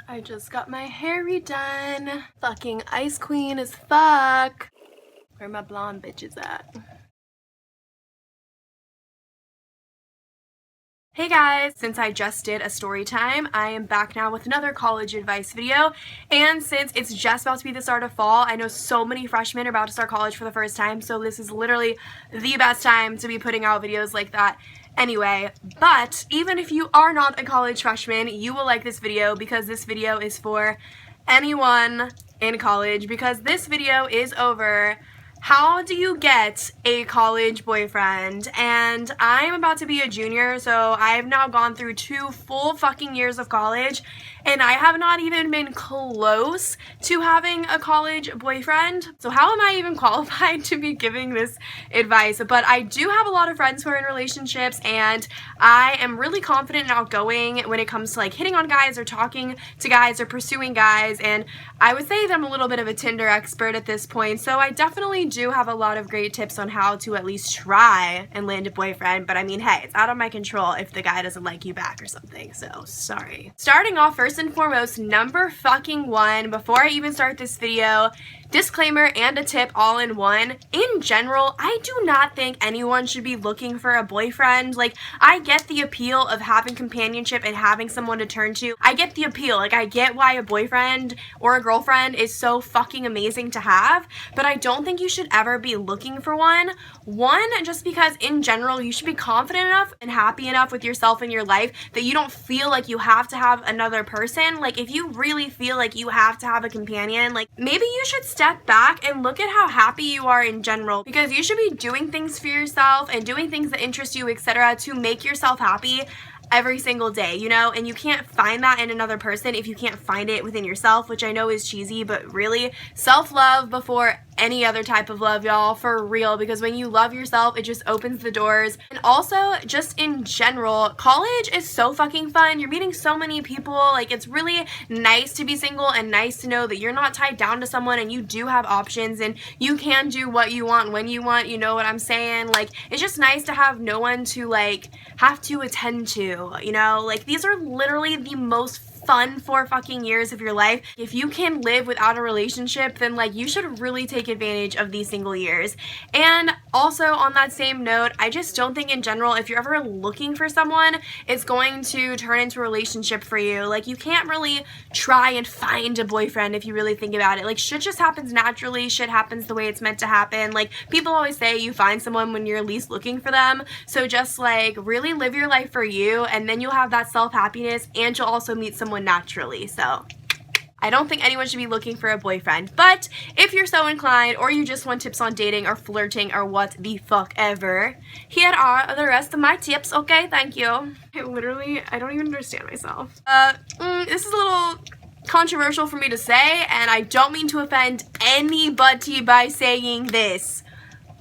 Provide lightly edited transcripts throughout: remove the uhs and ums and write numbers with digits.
I just got my hair redone. Fucking ice queen as fuck. Where my blonde bitches at? Hey guys! Since I just did a story time, I am back now with another college advice video, and since it's just about to be the start of fall, I know so many freshmen are about to start college for the first time, so this is literally the best time to be putting out videos like that anyway. But even if you are not a college freshman, you will like this video because this video is for anyone in college, because this video is over how do you get a college boyfriend? And I'm about to be a junior, so I have now gone through 2 full fucking years of college, and I have not even been close to having a college boyfriend. So how am I even qualified to be giving this advice? But I do have a lot of friends who are in relationships, and I am really confident and outgoing when it comes to like hitting on guys or talking to guys or pursuing guys, and I would say that I'm a little bit of a Tinder expert at this point, so I definitely do have a lot of great tips on how to at least try and land a boyfriend. But I mean, hey, it's out of my control if the guy doesn't like you back or something, so sorry. Starting off, first and foremost, number fucking 1, before I even start this video, disclaimer and a tip all in one. In general, I do not think anyone should be looking for a boyfriend. Like, I get the appeal of having companionship and having someone to turn to. I get the appeal. Like, I get why a boyfriend or a girlfriend is so fucking amazing to have, but I don't think you should ever be looking for one. One, just because in general, you should be confident enough and happy enough with yourself and your life that you don't feel like you have to have another person. Like, if you really feel like you have to have a companion, like, maybe you should step back and look at how happy you are in general, because you should be doing things for yourself and doing things that interest you, etc., to make yourself happy every single day, you know? And you can't find that in another person if you can't find it within yourself, which I know is cheesy, but really, self-love before any other type of love, y'all, for real, because when you love yourself, it just opens the doors. And also, just in general, college is so fucking fun. You're meeting so many people. Like, it's really nice to be single and nice to know that you're not tied down to someone and you do have options and you can do what you want when you want, you know what I'm saying? Like, it's just nice to have no one to, like, have to attend to, you know? Like, these are literally the most fun 4 fucking years of your life. If you can live without a relationship, then like you should really take advantage of these single years. And also on that same note, I just don't think in general, if you're ever looking for someone, it's going to turn into a relationship for you. Like, you can't really try and find a boyfriend if you really think about it. Like, shit just happens naturally. Shit happens the way it's meant to happen. Like, people always say you find someone when you're least looking for them. So just like really live your life for you, and then you'll have that self-happiness, and you'll also meet someone naturally. So I don't think anyone should be looking for a boyfriend, but if you're so inclined, or you just want tips on dating or flirting or what the fuck ever, here are the rest of my tips, okay? Thank you. I don't even understand myself. This is a little controversial for me to say, and I don't mean to offend anybody by saying this,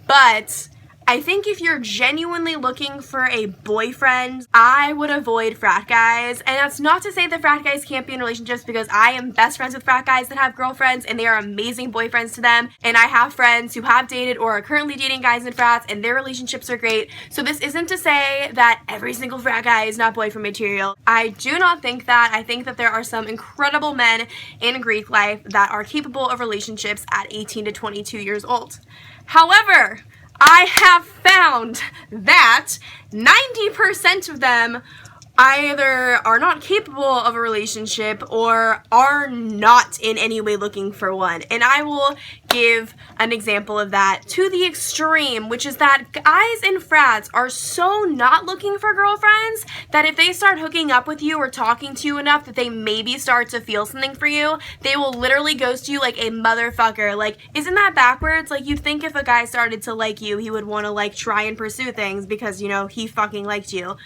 but I think if you're genuinely looking for a boyfriend, I would avoid frat guys. And that's not to say that frat guys can't be in relationships, because I am best friends with frat guys that have girlfriends and they are amazing boyfriends to them. And I have friends who have dated or are currently dating guys in frats and their relationships are great. So this isn't to say that every single frat guy is not boyfriend material. I do not think that. I think that there are some incredible men in Greek life that are capable of relationships at 18 to 22 years old. However, I have found that 90% of them either are not capable of a relationship or are not in any way looking for one. And I will give an example of that to the extreme, which is that guys in frats are so not looking for girlfriends that if they start hooking up with you or talking to you enough that they maybe start to feel something for you, they will literally ghost you like a motherfucker. Like, isn't that backwards? Like, you'd think if a guy started to like you, he would want to like try and pursue things because, you know, he fucking liked you.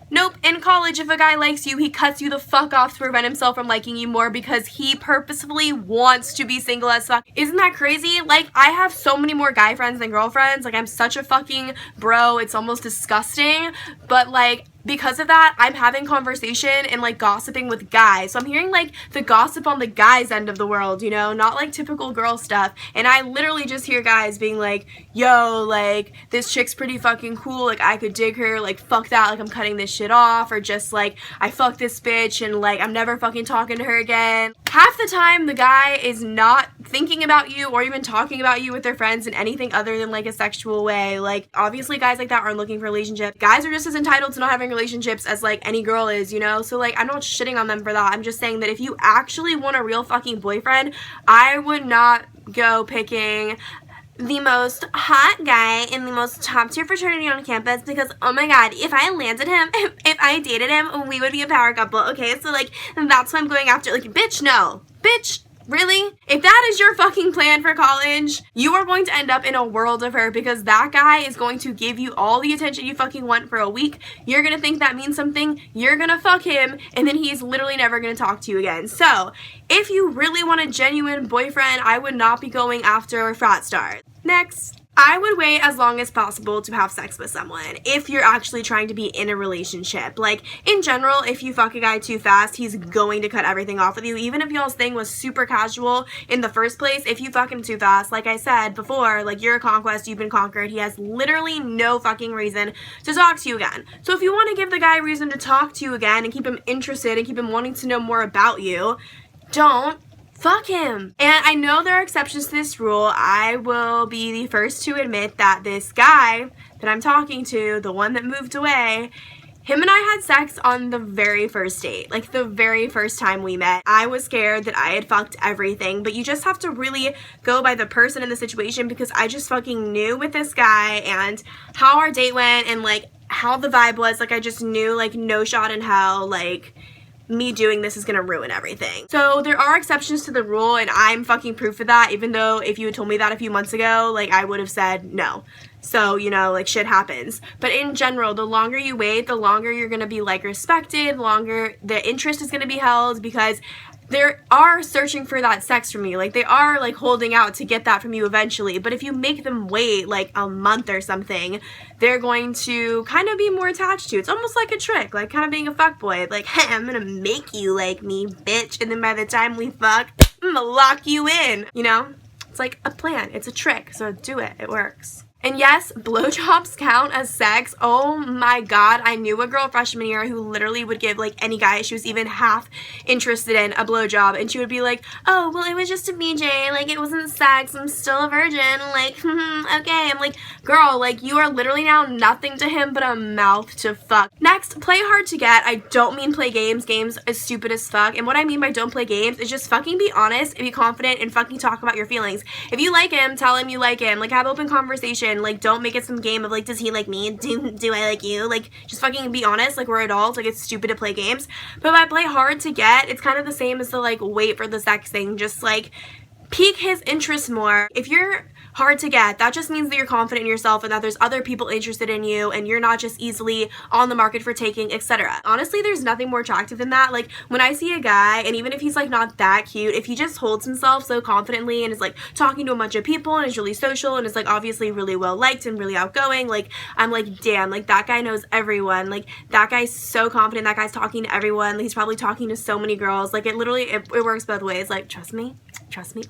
Nope, in college, if a guy likes you, he cuts you the fuck off to prevent himself from liking you more because he purposefully wants to be single as fuck. Isn't that crazy? Like, I have so many more guy friends than girlfriends. Like, I'm such a fucking bro. It's almost disgusting. But, like, because of that, I'm having conversation and like gossiping with guys. So I'm hearing like the gossip on the guys' end of the world, you know, not like typical girl stuff. And I literally just hear guys being like, yo, like this chick's pretty fucking cool, like I could dig her, like fuck that, like I'm cutting this shit off, or just like I fucked this bitch and like I'm never fucking talking to her again. Half the time the guy is not thinking about you or even talking about you with their friends in anything other than like a sexual way. Like obviously guys like that aren't looking for a relationship. Guys are just as entitled to not having relationships as like any girl is, you know? So like I'm not shitting on them for that. I'm just saying that if you actually want a real fucking boyfriend, I would not go picking the most hot guy in the most top tier fraternity on campus, because oh my god, if I landed him, if I dated him, we would be a power couple. Okay, so like that's what I'm going after. Like bitch, no, bitch, really? If that is your fucking plan for college, you are going to end up in a world of hurt, because that guy is going to give you all the attention you fucking want for a week. You're gonna think that means something, you're gonna fuck him, and then he's literally never gonna talk to you again. So if you really want a genuine boyfriend, I would not be going after frat stars. Next, I would wait as long as possible to have sex with someone if you're actually trying to be in a relationship. Like, in general, if you fuck a guy too fast, he's going to cut everything off with you. Even if y'all's thing was super casual in the first place, if you fuck him too fast, like I said before, like, you're a conquest, you've been conquered, he has literally no fucking reason to talk to you again. So if you want to give the guy a reason to talk to you again and keep him interested and keep him wanting to know more about you, don't fuck him. And I know there are exceptions to this rule. I will be the first to admit that this guy that I'm talking to, the one that moved away, him and I had sex on the very first date, like the very first time we met. I was scared that I had fucked everything, but you just have to really go by the person in the situation, because I just fucking knew with this guy and how our date went and like how the vibe was. Like I just knew like no shot in hell, like me doing this is gonna ruin everything. So there are exceptions to the rule, and I'm fucking proof of that, even though if you had told me that a few months ago, like I would have said no. So, you know, like shit happens. But in general, the longer you wait, the longer you're gonna be like respected, longer the interest is gonna be held, because they are searching for that sex from you. Like they are like holding out to get that from you eventually. But if you make them wait like a month or something, they're going to kind of be more attached to you. It's almost like a trick, like kind of being a fuckboy. Like, hey, I'm gonna make you like me, bitch. And then by the time we fuck, I'm gonna lock you in. You know? It's like a plan. It's a trick. So do it. It works. And yes, blowjobs count as sex. Oh my god, I knew a girl freshman year who literally would give like any guy she was even half interested in a blowjob, and she would be like, oh, well, it was just a BJ, like it wasn't sex, I'm still a virgin, like, okay. I'm like, girl, like you are literally now nothing to him but a mouth to fuck. Next, play hard to get. I don't mean play games. Games is stupid as fuck, and what I mean by don't play games is just fucking be honest and be confident and fucking talk about your feelings. If you like him, tell him you like him, like have open conversation. Like don't make it some game of like, does he like me? Do I like you? Like just fucking be honest. Like we're adults, like it's stupid to play games. But by play hard to get, it's kind of the same as the like wait for the sex thing. Just like pique his interest more. If you're hard to get, that just means that you're confident in yourself and that there's other people interested in you and you're not just easily on the market for taking, etc. Honestly, there's nothing more attractive than that. Like when I see a guy, and even if he's like not that cute, if he just holds himself so confidently and is like talking to a bunch of people and is really social and is like obviously really well liked and really outgoing, like I'm like, damn, like that guy knows everyone. Like that guy's so confident, that guy's talking to everyone, he's probably talking to so many girls. Like it literally, it works both ways. Like trust me,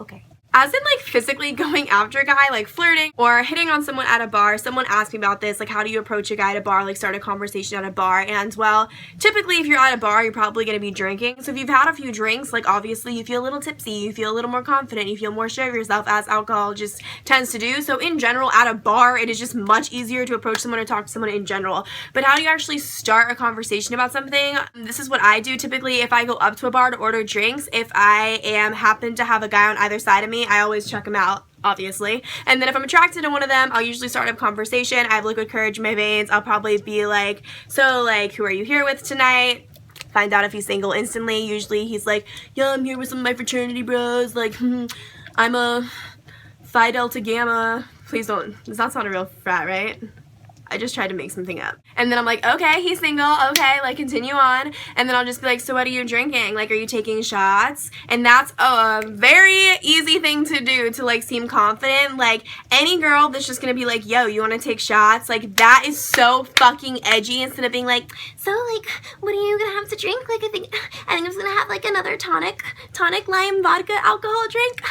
okay. As in like physically going after a guy, like flirting or hitting on someone at a bar. Someone asked me about this, like how do you approach a guy at a bar, like start a conversation at a bar. And well, typically if you're at a bar, you're probably going to be drinking. So if you've had a few drinks, like obviously you feel a little tipsy, you feel a little more confident, you feel more sure of yourself, as alcohol just tends to do. So in general, at a bar, it is just much easier to approach someone or talk to someone in general. But how do you actually start a conversation about something? This is what I do typically. If I go up to a bar to order drinks, if I happen to have a guy on either side of me, I always check him out, obviously. And then if I'm attracted to one of them, I'll usually start a conversation. I have liquid courage in my veins. I'll probably be like, so like, who are you here with tonight? Find out if he's single instantly. Usually he's like, yeah, I'm here with some of my fraternity bros. Like, I'm a Phi Delta Gamma. Please don't, does that sound a real frat, right? I just tried to make something up. And then I'm like, okay, he's single, okay, like continue on. And then I'll just be like, so what are you drinking? Like, are you taking shots? And that's a very easy thing to do to like seem confident. Like any girl that's just gonna be like, yo, you wanna take shots? Like that is so fucking edgy instead of being like, so like, what are you gonna have to drink? Like I think I'm just gonna have like another tonic lime vodka alcohol drink.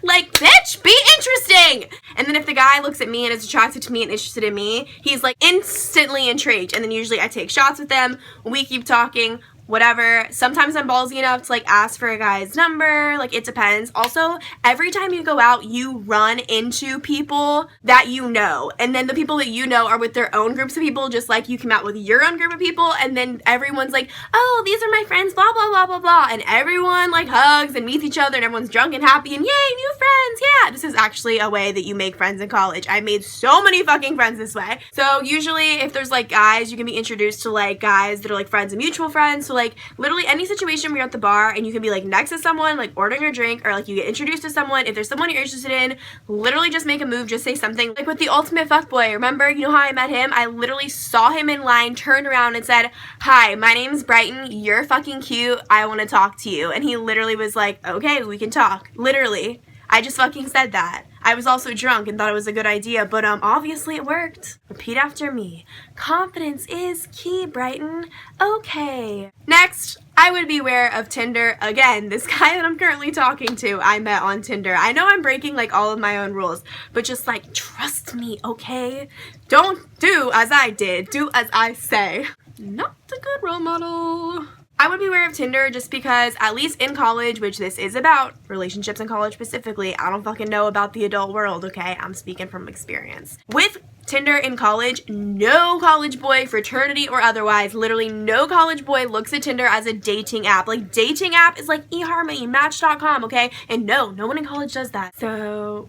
Like, bitch, be interesting. And then if the guy looks at me and is attracted to me and interested in me, he's like instantly intrigued. And then usually I take shots with them, we keep talking, whatever. Sometimes I'm ballsy enough to like ask for a guy's number, like it depends. Also, every time you go out, you run into people that you know, and then the people that you know are with their own groups of people, just like you come out with your own group of people, and then everyone's like, oh, these are my friends, blah blah blah blah blah, and everyone like hugs and meets each other and everyone's drunk and happy and yay, new friends. Yeah, this is actually a way that you make friends in college. I made so many fucking friends this way. So usually if there's like guys, you can be introduced to like guys that are like friends and mutual friends. So like literally any situation where you're at the bar and you can be like next to someone, like ordering a drink, or like you get introduced to someone, if there's someone you're interested in, literally just make a move, just say something. Like with the ultimate fuckboy, remember, you know how I met him? I literally saw him in line, turned around and said, hi, my name's Brighton, you're fucking cute, I want to talk to you. And he literally was like, okay, we can talk. Literally. I just fucking said that. I was also drunk and thought it was a good idea, but obviously it worked. Repeat after me. Confidence is key, Brighton. Okay. Next, I would beware of Tinder. Again, this guy that I'm currently talking to, I met on Tinder. I know I'm breaking like all of my own rules, but just like trust me, okay? Don't do as I did, do as I say. Not a good role model. I would beware of Tinder just because, at least in college, which this is about, relationships in college specifically, I don't fucking know about the adult world, okay? I'm speaking from experience. With Tinder in college, no college boy, fraternity or otherwise, literally no college boy looks at Tinder as a dating app. Like, dating app is like eHarmony, Match.com, okay? And no one in college does that. So,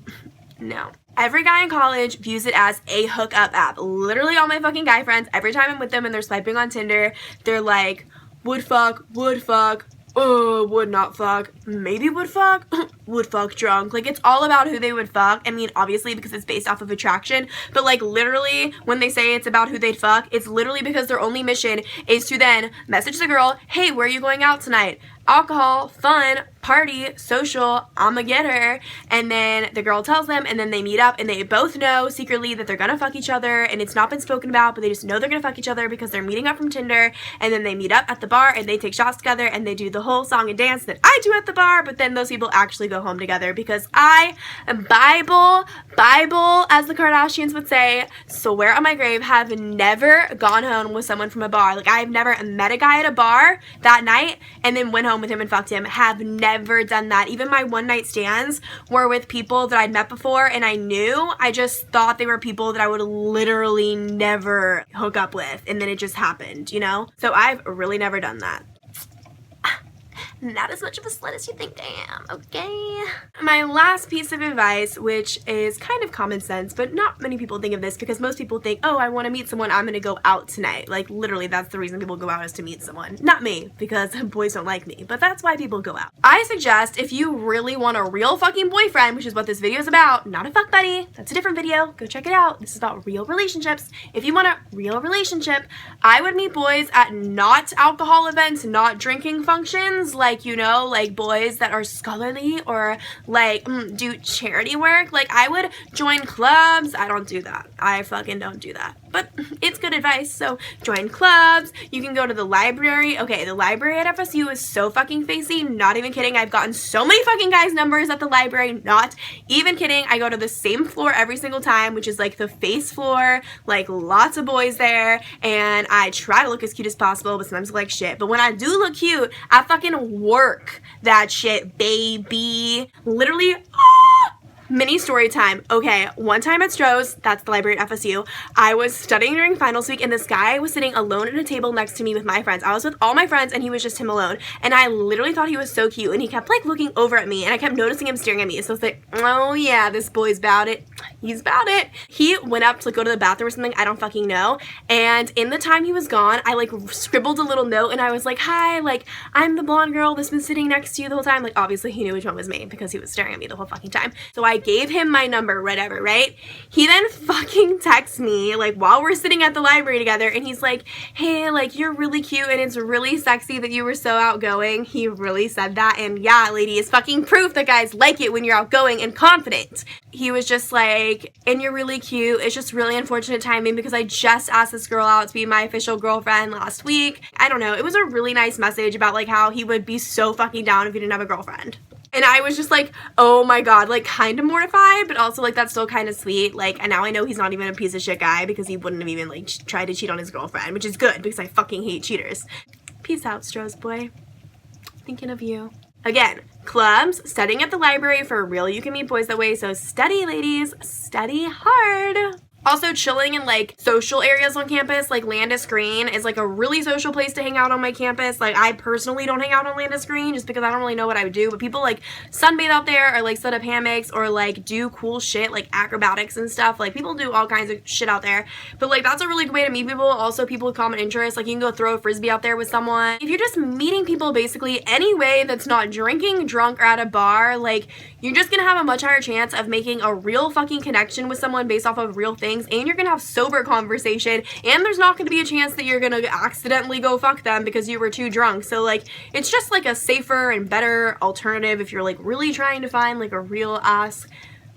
no. Every guy in college views it as a hookup app. Literally all my fucking guy friends, every time I'm with them and they're swiping on Tinder, they're like, would fuck, would not fuck, maybe would fuck, would fuck drunk. Like, it's all about who they would fuck. I mean, obviously because it's based off of attraction, but like literally when they say it's about who they'd fuck, it's literally because their only mission is to then message the girl, hey, where are you going out tonight? Alcohol, fun, party, social, I'ma get her. And then the girl tells them, and then they meet up, and they both know secretly that they're gonna fuck each other, and it's not been spoken about, but they just know they're gonna fuck each other because they're meeting up from Tinder. And then they meet up at the bar and they take shots together and they do the whole song and dance that I do at the bar, but then those people actually go home together because I am Bible, as the Kardashians would say, swear on my grave, have never gone home with someone from a bar. Like, I've never met a guy at a bar that night and then went home with him and fucked him. Have never done that. Even my one night stands were with people that I'd met before and I knew. I just thought they were people that I would literally never hook up with, and then it just happened, you know? So I've really never done that. Not as much of a slut as you think I am, okay? My last piece of advice, which is kind of common sense, but not many people think of this because most people think, oh, I want to meet someone, I'm going to go out tonight. Like, literally, that's the reason people go out, is to meet someone. Not me, because boys don't like me, but that's why people go out. I suggest if you really want a real fucking boyfriend, which is what this video is about, not a fuck buddy, that's a different video, go check it out. This is about real relationships. If you want a real relationship, I would meet boys at not alcohol events, not drinking functions, like, you know, like boys that are scholarly or like do charity work. Like, I would join clubs. I don't do that. I fucking don't do that. But it's good advice. So join clubs. You can go to the library. Okay, the library at FSU is so fucking facey. Not even kidding. I've gotten so many fucking guys' numbers at the library. Not even kidding. I go to the same floor every single time, which is like the face floor. Like, lots of boys there. And I try to look as cute as possible, but sometimes I look like shit. But when I do look cute, I fucking work that shit, baby. Literally, mini story time. Okay, one time at Stroh's, that's the library at FSU, I was studying during finals week and this guy was sitting alone at a table next to me with my friends. I was with all my friends and he was just him alone. And I literally thought he was so cute and he kept like looking over at me and I kept noticing him staring at me. So I was like, oh yeah, this boy's about it. He's about it. He went up to go to the bathroom or something, I don't fucking know. And in the time he was gone, I like scribbled a little note and I was like, hi, like, I'm the blonde girl that's been sitting next to you the whole time. Like, obviously he knew which one was me because he was staring at me the whole fucking time. So I I gave him my number, whatever, right? He then fucking texts me, like, while we're sitting at the library together, and he's like, hey, like, you're really cute, and it's really sexy that you were so outgoing. He really said that, and yeah, lady, it's fucking proof that guys like it when you're outgoing and confident. He was just like, and you're really cute. It's just really unfortunate timing because I just asked this girl out to be my official girlfriend last week. I don't know. It was a really nice message about like how he would be so fucking down if he didn't have a girlfriend. And I was just like, oh my god, like kind of mortified, but also like that's still kind of sweet. Like, and now I know he's not even a piece of shit guy because he wouldn't have even like tried to cheat on his girlfriend, which is good because I fucking hate cheaters. Peace out, Stroh's boy. Thinking of you. Again, clubs, studying at the library, for real, you can meet boys that way, so study, ladies, study hard. Also, chilling in like social areas on campus, like Landis Green is like a really social place to hang out on my campus. Like, I personally don't hang out on Landis Green just because I don't really know what I would do, but people like sunbathe out there or like set up hammocks or like do cool shit like acrobatics and stuff. Like, people do all kinds of shit out there, but like that's a really good way to meet people. Also, people with common interests, like you can go throw a frisbee out there with someone. If you're just meeting people basically any way that's not drinking, drunk, or at a bar, like you're just gonna have a much higher chance of making a real fucking connection with someone based off of real things, and you're gonna have sober conversation, and there's not gonna be a chance that you're gonna accidentally go fuck them because you were too drunk. So like, it's just like a safer and better alternative if you're like really trying to find like a real ass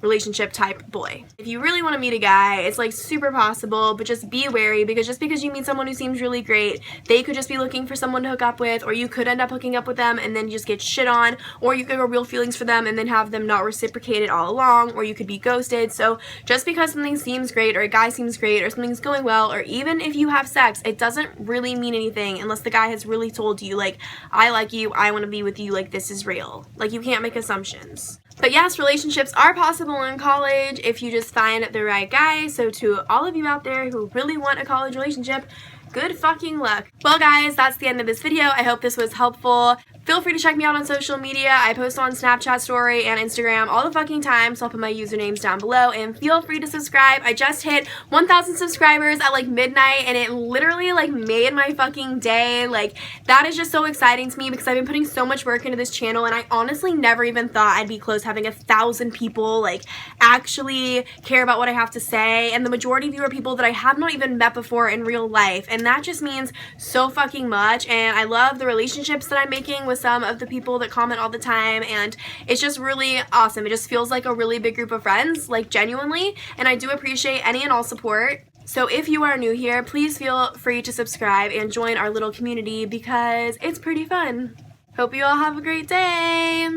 relationship type boy. If you really want to meet a guy, it's like super possible, but just be wary because just because you meet someone who seems really great, they could just be looking for someone to hook up with, or you could end up hooking up with them and then just get shit on, or you could have real feelings for them and then have them not reciprocate it all along, or you could be ghosted. So just because something seems great or a guy seems great or something's going well, or even if you have sex, it doesn't really mean anything unless the guy has really told you like, I like you, I want to be with you, like this is real. Like, you can't make assumptions. But yes, relationships are possible in college if you just find the right guy. So to all of you out there who really want a college relationship, good fucking luck. Well guys, that's the end of this video. I hope this was helpful. Feel free to check me out on social media. I post on Snapchat story and Instagram all the fucking time, so I'll put my usernames down below, and feel free to subscribe. I just hit 1,000 subscribers at like midnight, and it literally like made my fucking day. Like, that is just so exciting to me because I've been putting so much work into this channel, and I honestly never even thought I'd be close to having 1,000 people like actually care about what I have to say, and the majority of you are people that I have not even met before in real life, and that just means so fucking much. And I love the relationships that I'm making with some of the people that comment all the time, and it's just really awesome. It just feels like a really big group of friends, like genuinely, and I do appreciate any and all support. So if you are new here, please feel free to subscribe and join our little community because it's pretty fun. Hope you all have a great day.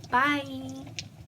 Bye.